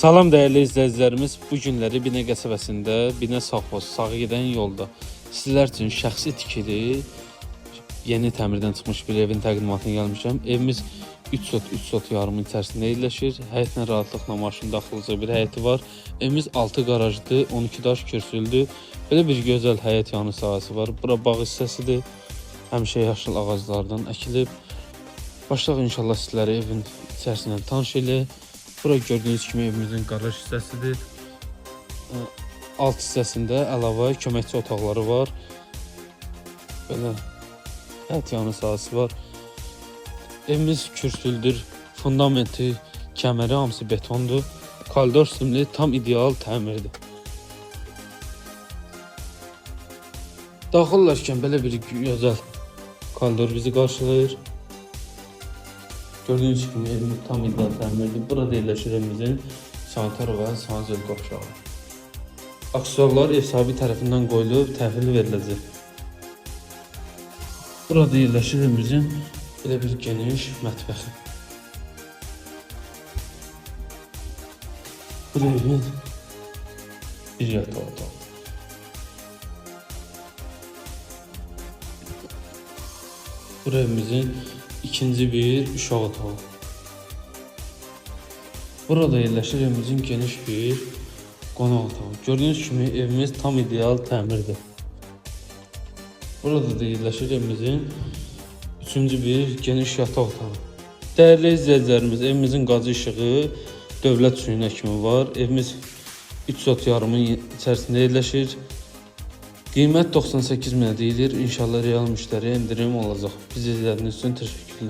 Salam değerli izləyicilərimiz, bu günləri Binə qəsəbəsində, Binə Safxoz, sağa gedən yolda sizlər üçün şəxsi tikili, yeni təmirdən çıxmış bir evin təqdimatına gəlmişəm. Evimiz 3 sot yarımın içərisində yerləşir. Həyətlə rahatlıqla maşın daxiləcək bir həyəti var. Evimiz 6 qarajlı, 12 daş kürsülü. Belə bir gözəl həyət yanı sahəsi var. Bura bağ hissəsidir. Həmişə yaşıl ağaclardan əkilib. Başlayaq inşallah sizləri evin içərisindən tanış elə. Bura gördüyünüz kimi evimizin qaraj hissəsidir. Alt hissəsində əlavə köməkçi otaqları var. Belə həyət yanı sahəsi var. Evimiz kürsüldür. Fundamenti, kəməri hamısı betondur. Koridor simli, tam ideal təmirdir. Daxillərkən belə bir gözəl koridor bizi qarşılayır. Gördüğünüz gibi evimiz tam ideal təmirdir. Burada yerləşir evimizin sanitar və sanitariya qovşağı. Aksesuarlar ev sahibi tərəfindən qoyulub təhvil veriləcək. Burada yerləşir evimizin belə bir geniş mətbəxi. Bu evin bir yatağı otağı. Bu evimizin ikinci bir uşaq otağı. Burada yerləşir evimizin geniş bir qonaq otağı. Gördüğünüz kimi evimiz tam ideal təmirdir. Burada da yerləşir evimizin üçüncü bir geniş yataq otağı. Değerli izləyicilərimiz, evimizin qazı işığı dövlət suyuna kimi var. Evimiz 3 sot yarımın içərisində yerləşir. Qiymət 98 minə deyilir. İnşallah real müştəriyə indirim olacaq. Biz izlədiyiniz üçün təşəkkürlər.